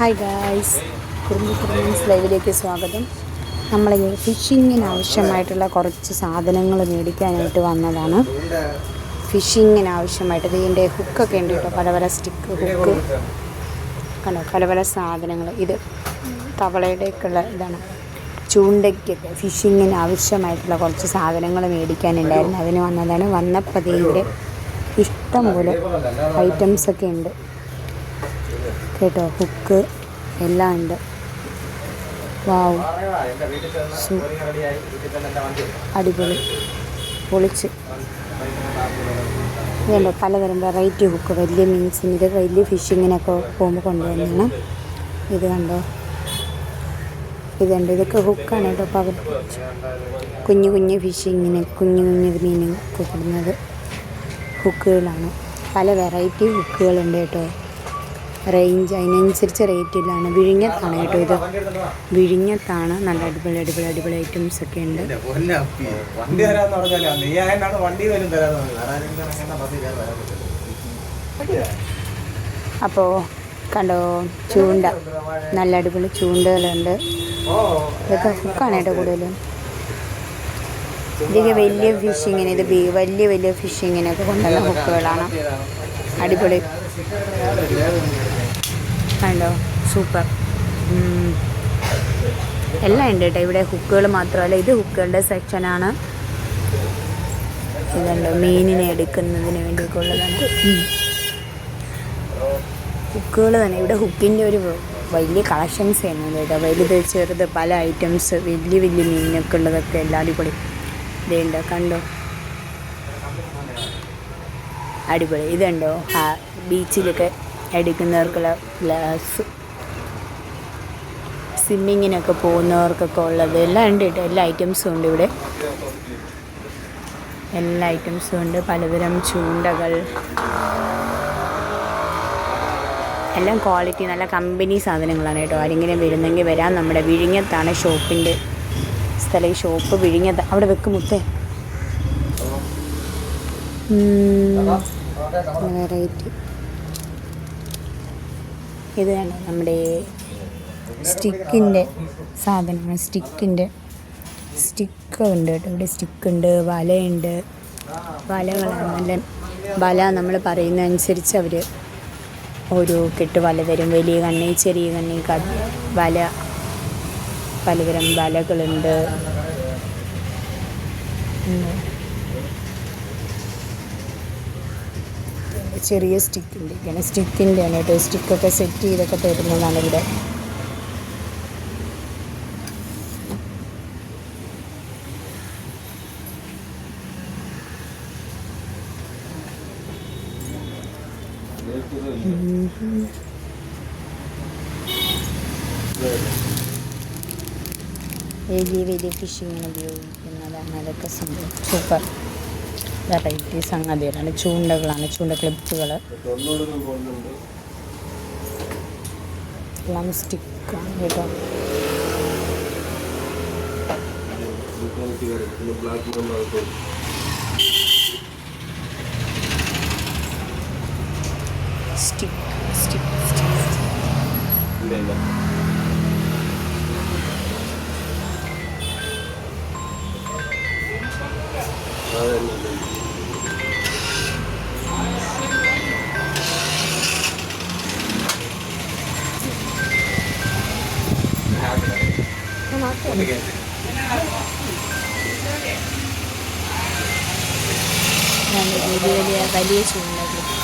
Hi guys, കുറുമ്പ് ലൈവിലേക്ക് സ്വാഗതം. നമ്മളിങ്ങനെ ഫിഷിങ്ങിന് ആവശ്യമായിട്ടുള്ള കുറച്ച് സാധനങ്ങൾ മേടിക്കാനായിട്ട് വന്നതാണ്. ഫിഷിങ്ങിന് ആവശ്യമായിട്ട് ഇതിൻ്റെ ഹുക്കൊക്കെ ഉണ്ട് കേട്ടോ, പല പല സ്റ്റിക്ക് ഹുക്ക് കണ്ടോ, പല പല സാധനങ്ങൾ. ഇത് തവളയുടെയൊക്കെയുള്ള ഇതാണ്, ചൂണ്ടയ്ക്കൊക്കെ ഫിഷിങ്ങിന് ആവശ്യമായിട്ടുള്ള കുറച്ച് സാധനങ്ങൾ മേടിക്കാനുണ്ടായിരുന്നു. അതിന് വന്നതാണ്. വന്നപ്പോൾ ഇവിടെ ഇഷ്ടംപോലെ ഐറ്റംസൊക്കെ ഉണ്ട് കേട്ടോ, ഹുക്ക് എല്ലാം ഉണ്ട്. വാവ്, അടിപൊളി, പൊളിച്ച്. ഇതുണ്ട് പലതരം വെറൈറ്റി ഹുക്ക്, വലിയ മീൻസിന്, ഇത് വലിയ ഫിഷിങ്ങിനൊക്കെ പോകുമ്പോൾ കൊണ്ടുവന്നാണ്. ഇത് കണ്ടോ, ഇതുണ്ട്, ഇതൊക്കെ ഹുക്കാണ് കേട്ടോ. പകൽ കുഞ്ഞു കുഞ്ഞു ഫിഷിങ്ങിന്, കുഞ്ഞു കുഞ്ഞു മീനൊക്കെ കൊടുക്കുന്നത് ഹുക്കുകളാണ്. പല വെറൈറ്റി ഹുക്കുകളുണ്ട് കേട്ടോ. റേഞ്ച് അതിനനുസരിച്ച് റേറ്റിലാണ്. വിഴിഞ്ഞത്താണ് കേട്ടോ ഇത്, വിഴിഞ്ഞത്താണ്. നല്ല അടിപൊളി അടിപൊളി അടിപൊളി ഐറ്റംസ് ഒക്കെ ഉണ്ട്. അപ്പോൾ കണ്ടോ, ചൂണ്ട, നല്ല അടിപൊളി ചൂണ്ടകളുണ്ട്. ഇതൊക്കെ ഹുക്കാണ് കേട്ടോ കൂടുതലും. ഇതൊക്കെ വലിയ ഫിഷിങ്ങിന്, ഇത് വലിയ വലിയ ഫിഷിങ്ങിനൊക്കെ കൊണ്ടുവന്ന ഹുക്കുകളാണ്. അടിപൊളി കണ്ടോ, സൂപ്പർ. എല്ലാം ഉണ്ട് കേട്ടോ ഇവിടെ. ഹുക്കുകൾ മാത്രമല്ല, ഇത് ഹുക്കുകളുടെ സെക്ഷനാണ്. ഇതുണ്ട് മീനിനെ എടുക്കുന്നതിന് വേണ്ടിയൊക്കെ ഉള്ളതാണ് ഹുക്കുകൾ തന്നെ. ഇവിടെ ഹുക്കിൻ്റെ ഒരു വലിയ കളക്ഷൻസ് ചെയ്യുന്നുണ്ട് കേട്ടോ. വലുത് ചെറുത് പല ഐറ്റംസ്, വലിയ വലിയ മീനൊക്കെ ഉള്ളതൊക്കെ എല്ലാം അടിപൊളി. ഇതുണ്ട് കണ്ടോ, അടിപൊളി. ഇതുണ്ടോ ബീച്ചിലൊക്കെ എടുക്കുന്നവർക്കുള്ള ഗ്ലാസ്, സ്വിമ്മിങ്ങിനൊക്കെ പോകുന്നവർക്കൊക്കെ ഉള്ളത് എല്ലാം ഉണ്ട് കേട്ടോ. എല്ലാ ഐറ്റംസും ഉണ്ട് ഇവിടെ, എല്ലാ ഐറ്റംസും ഉണ്ട്. പലതരം ചൂണ്ടകൾ, എല്ലാം ക്വാളിറ്റി നല്ല കമ്പനി സാധനങ്ങളാണ് കേട്ടോ. ആരെങ്കിലും വരുന്നെങ്കിൽ വരാം. നമ്മുടെ വിഴിഞ്ഞത്താണ് ഷോപ്പിൻ്റെ സ്ഥലം. ഈ ഷോപ്പ് വിഴിഞ്ഞത്ത്. അവിടെ വെക്കും മുത്തേ. വെറൈറ്റി ഇത് തന്നെ നമ്മുടെ സ്റ്റിക്കിൻ്റെ സാധനമാണ്. സ്റ്റിക്ക് ഉണ്ട് കേട്ടോ ഇവിടെ. സ്റ്റിക്കുണ്ട്, വലയുണ്ട്. വലകളാണ് നല്ല വല. നമ്മൾ പറയുന്ന അനുസരിച്ച് അവർ ഓരോ കെട്ട് വല തരും. വലിയ കണ്ണി, ചെറിയ കണ്ണി, വല, പലതരം വലകളുണ്ട്. ചെറിയ സ്റ്റിക്കിൻ്റെ ഇങ്ങനെ സ്റ്റിക്കിൻ്റെ ആണ് കേട്ടോ. സ്റ്റിക്കൊക്കെ സെറ്റ് ചെയ്തൊക്കെ തരുന്നതാണ് ഇവിടെ. വലിയ വലിയ ഫിഷിങ്ങിന് ഉപയോഗിക്കുന്നതാണ് അതൊക്കെ. സംഭവം സൂപ്പർ വെറൈറ്റി സംഗതികളാണ്. ചൂണ്ടകളാണ്, ചൂണ്ട ക്ലിപ്പുകൾ എല്ലാം സ്റ്റിക്കാണ് കേട്ടോ. സ്റ്റിക്ക് സ്റ്റിക്ക് സ്റ്റിക്ക് വലിയ വലിയ ചൂണ്ടകൾ.